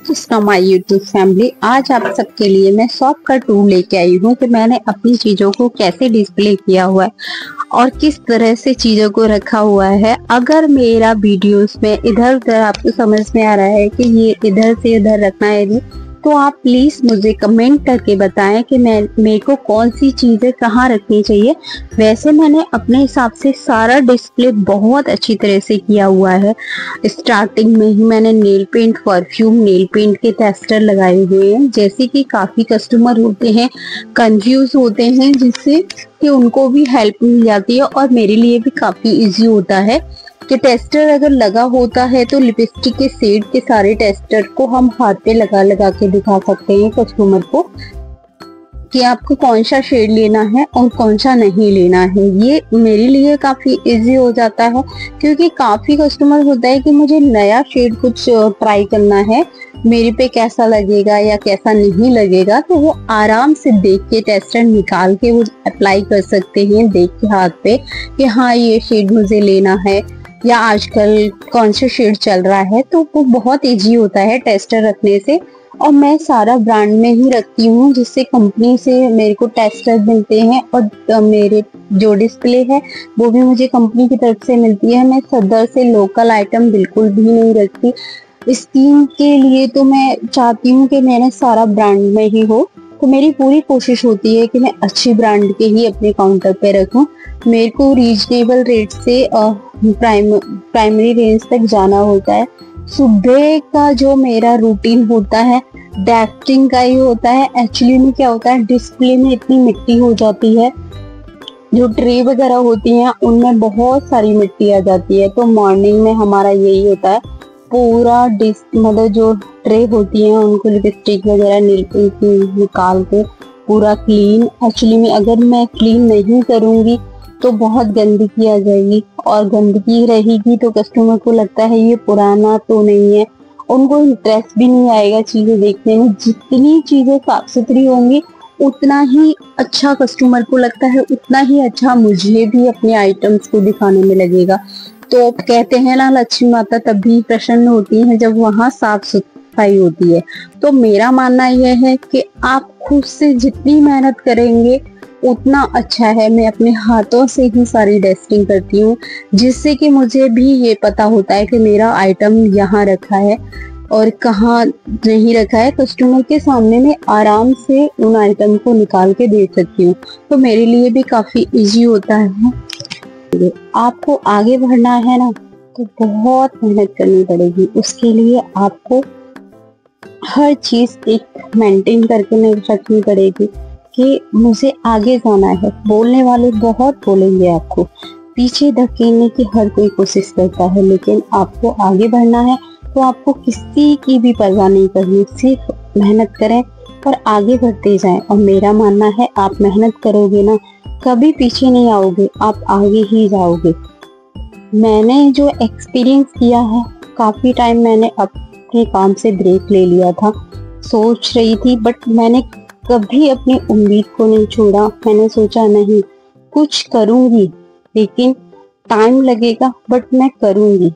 Just my YouTube family. आज आप सबके लिए मैं शॉर्टकट टूल लेके आई हूँ कि मैंने अपनी चीजों को कैसे डिस्प्ले किया हुआ है और किस तरह से चीजों को रखा हुआ है। अगर मेरा वीडियोस में इधर उधर आपको समझ में आ रहा है कि ये इधर से इधर रखना है नहीं, तो आप प्लीज मुझे कमेंट करके बताएं कि मेरे को कौन सी चीजें कहाँ रखनी चाहिए। वैसे मैंने अपने हिसाब से सारा डिस्प्ले बहुत अच्छी तरह से किया हुआ है। स्टार्टिंग में ही मैंने nail paint, perfume, nail paint के टेस्टर लगाए हुए हैं, जैसे कि काफी कस्टमर होते हैं कंफ्यूज होते हैं, जिससे कि उनको भी हेल्प मिल जाती है और मेरे लिए भी काफी इजी होता है कि टेस्टर अगर लगा होता है तो लिपस्टिक के शेड के सारे टेस्टर को हम हाथ पे लगा लगा के दिखा सकते हैं कस्टमर को कि आपको कौन सा शेड लेना है और कौन सा नहीं लेना है। ये मेरे लिए काफी इजी हो जाता है, क्योंकि काफी कस्टमर होता है कि मुझे नया शेड कुछ ट्राई करना है, मेरे पे कैसा लगेगा या कैसा नहीं लगेगा, तो वो आराम से देख के टेस्टर निकाल के वो अप्लाई कर सकते हैं देख के हाथ पे कि हाँ ये शेड मुझे लेना है या आजकल कौन सा शेड चल रहा है। तो वो बहुत इजी होता है टेस्टर रखने से। और मैं सारा ब्रांड में ही रखती हूँ, जिससे कंपनी से मेरे को टेस्टर मिलते हैं और मेरे जो डिस्प्ले है वो भी मुझे कंपनी की तरफ से मिलती है। मैं सदर से लोकल आइटम बिल्कुल भी नहीं रखती। स्कीम के लिए तो मैं चाहती हूँ कि मेरा सारा ब्रांड में ही हो, तो मेरी पूरी कोशिश होती है कि मैं अच्छी ब्रांड के ही अपने काउंटर पे रखूं। मेरे को रीजनेबल रेट से प्राइमरी रेंज तक जाना होता है। सुबह का जो मेरा रूटीन होता है डस्टिंग का ही होता है। एक्चुअली में क्या होता है, डिस्प्ले में इतनी मिट्टी हो जाती है, जो ट्रे वगैरह होती हैं उनमें बहुत सारी मिट्टी आ जाती है। तो मॉर्निंग में हमारा यही होता है, पूरा मतलब जो ट्रे होती हैं उनको लिपस्टिक वगैरह निकाल के पूरा क्लीन। एक्चुअली में अगर मैं क्लीन नहीं करूंगी तो बहुत गंदगी आ जाएगी, और गंदगी रहेगी तो कस्टमर को लगता है ये पुराना तो नहीं है, उनको इंटरेस्ट भी नहीं आएगा चीजें देखने में। जितनी चीजें साफ सुथरी होंगी उतना ही अच्छा कस्टमर को लगता है, उतना ही अच्छा मुझे भी अपने आइटम्स को दिखाने में लगेगा। तो कहते हैं ना, लक्ष्मी माता तभी प्रसन्न होती है जब वहाँ साफ सफाई होती है। तो मेरा मानना यह है कि आप खुद से जितनी मेहनत करेंगे उतना अच्छा है। मैं अपने हाथों से ही सारी डस्टिंग करती हूँ, जिससे कि मुझे भी ये पता होता है कि मेरा आइटम यहाँ रखा है और कहाँ नहीं रखा है। कस्टमर के सामने में आराम से उन आइटम को निकाल के दे सकती हूँ, तो मेरे लिए भी काफी इजी होता है। आपको आगे बढ़ना है ना, तो बहुत मेहनत करनी पड़ेगी। उसके लिए आपको हर चीज एक मेंटेन करके नहीं रखनी पड़ेगी कि मुझे आगे जाना है। बोलने वाले बहुत बोलेंगे, आपको पीछे धकेलने की हर कोई कोशिश करता है, लेकिन आपको आगे बढ़ना है तो आपको किसी की भी परवाह नहीं करनी, सिर्फ मेहनत करें और आगे बढ़ते जाएं। और मेरा मानना है आप मेहनत करोगे ना, कभी पीछे नहीं आओगे, आप आगे ही जाओगे। मैंने जो एक्सपीरियंस किया है, काफी टाइम मैंने अपने काम से ब्रेक ले लिया था, सोच रही थी, बट मैंने कभी अपनी उम्मीद को नहीं छोड़ा। मैंने सोचा नहीं, कुछ करूंगी, लेकिन टाइम लगेगा बट मैं करूंगी।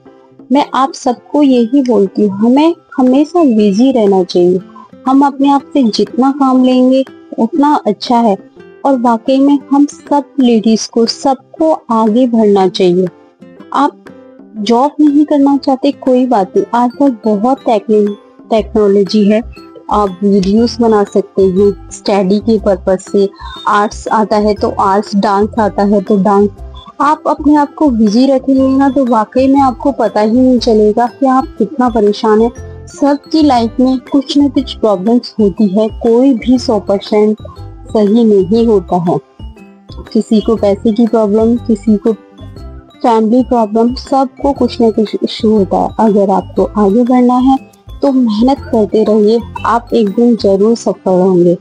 मैं आप सबको यही बोलती हूँ, हमें हमेशा बिजी रहना चाहिए। हम अपने आप से जितना काम लेंगे उतना अच्छा है। और वाकई में हम सब लेडीज को, सबको आगे बढ़ना चाहिए। आप जॉब नहीं करना चाहते, कोई बात नहीं, आजकल बहुत टेक्नोलॉजी है, आप वीडियोस बना सकते हैं स्टडी के पर्पज से। आर्ट्स आता है तो आर्ट्स, डांस आता है तो डांस। आप अपने आप को बिजी रखेंगे ना, तो वाकई में आपको पता ही नहीं चलेगा कि आप कितना परेशान है। सबकी लाइफ में कुछ न कुछ प्रॉब्लम्स होती है, कोई भी 100% सही नहीं होता है। किसी को पैसे की प्रॉब्लम, किसी को फैमिली प्रॉब्लम, सबको कुछ न कुछ इश्यू होता है। अगर आपको आगे बढ़ना है तो मेहनत करते रहिए, आप एक दिन जरूर सफल होंगे।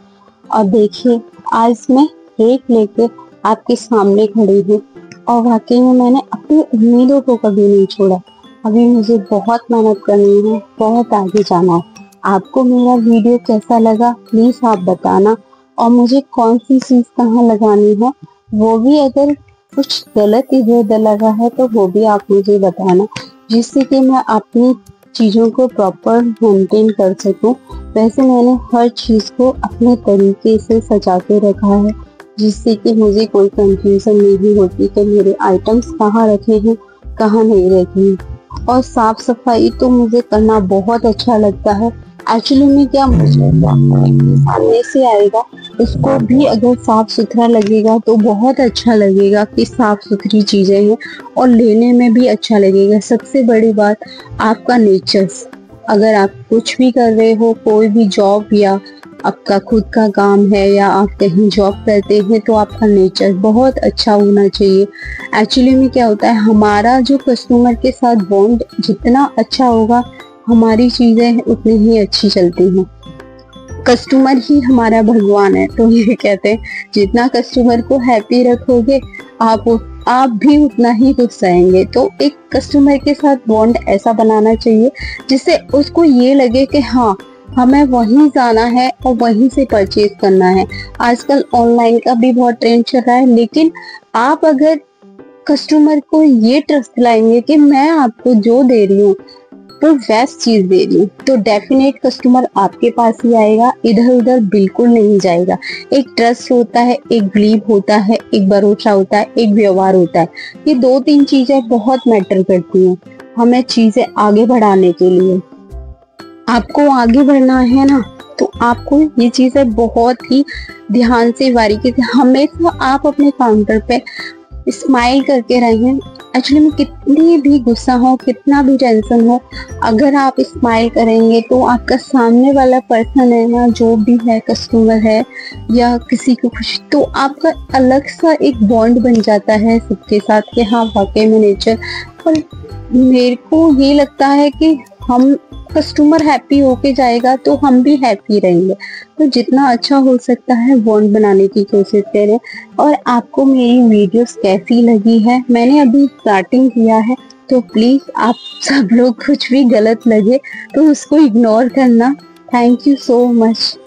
और देखिए, आज मैं एक लेके आपके सामने खड़ी हूँ और वाकई में मैंने अपनी उम्मीदों को कभी नहीं छोड़ा। अभी मुझे बहुत मेहनत करनी है, बहुत आगे जाना है। आपको मेरा वीडियो कैसा लगा प्लीज आप बताना, और मुझे कौन सी चीज कहाँ लगानी है वो भी, अगर कुछ गलत इधर उधर लगा है तो वो भी आप मुझे बताना, जिससे कि मैं अपनी चीज़ों को प्रॉपर मेंटेन कर सकूं, वैसे मैंने हर चीज़ को अपने तरीके से सजा के रखा है, जिससे कि मुझे कोई कंफ्यूजन नहीं होती कि मेरे आइटम्स कहाँ रखे हैं, कहाँ नहीं रखे हैं। और साफ सफाई तो मुझे करना बहुत अच्छा लगता है। एक्चुअली में क्या, मुझे सामने से आएगा उसको भी अगर साफ सुथरा लगेगा तो बहुत अच्छा लगेगा कि साफ सुथरी चीजें हैं, और लेने में भी अच्छा लगेगा। सबसे बड़ी बात आपका नेचर्स, अगर आप कुछ भी कर रहे हो, कोई भी जॉब या आपका खुद का काम है या आप कहीं जॉब करते हैं, तो आपका नेचर बहुत अच्छा होना चाहिए। एक्चुअली में क्या होता है, हमारा जो कस्टमर के साथ बॉन्ड जितना अच्छा होगा, हमारी चीजें उतनी ही अच्छी चलती हैं। कस्टमर ही हमारा भगवान है, तो ये कहते हैं जितना कस्टमर को हैप्पी रखोगे आप भी उतना ही खुश रहेंगे। तो एक कस्टमर के साथ बॉन्ड ऐसा बनाना चाहिए जिससे उसको ये लगे कि हाँ, हमें वहीं जाना है और वहीं से परचेज करना है। आजकल ऑनलाइन का भी बहुत ट्रेंड चल रहा है, लेकिन आप अगर कस्टमर को ये ट्रस्ट दिलाएंगे कि मैं आपको जो दे रही हूँ तो बेस्ट चीज दे रही हूँ, तो डेफिनेट कस्टमर आपके पास ही आएगा, इधर उधर बिल्कुल नहीं जाएगा। एक ट्रस्ट होता है, एक बिलीव होता है, एक भरोसा होता है, एक व्यवहार होता है। ये 2-3 चीजें बहुत मैटर करती हैं हमें चीजें आगे बढ़ाने के लिए। आपको आगे बढ़ना है ना, तो आपको ये चीजें बहुत ही ध्यान से, बारीकी से, हमेशा आप अपने काउंटर पे स्माइल करके रहें। एक्चुअली में कितनी भी गुस्सा हो, कितना भी टेंशन हो, अगर आप स्माइल करेंगे तो आपका सामने वाला पर्सन है ना, जो भी है, कस्टमर है या किसी को कुछ, तो आपका अलग सा एक बॉन्ड बन जाता है सबके साथ कि हाँ, वाकई में नेचर। और मेरे को ये लगता है कि हम कस्टमर हैप्पी होके जाएगा तो हम भी हैप्पी रहेंगे। तो जितना अच्छा हो सकता है बॉन्ड बनाने की कोशिश करें। और आपको मेरी वीडियोस कैसी लगी है, मैंने अभी स्टार्टिंग किया है, तो प्लीज आप सब लोग कुछ भी गलत लगे तो उसको इग्नोर करना। Thank you so much.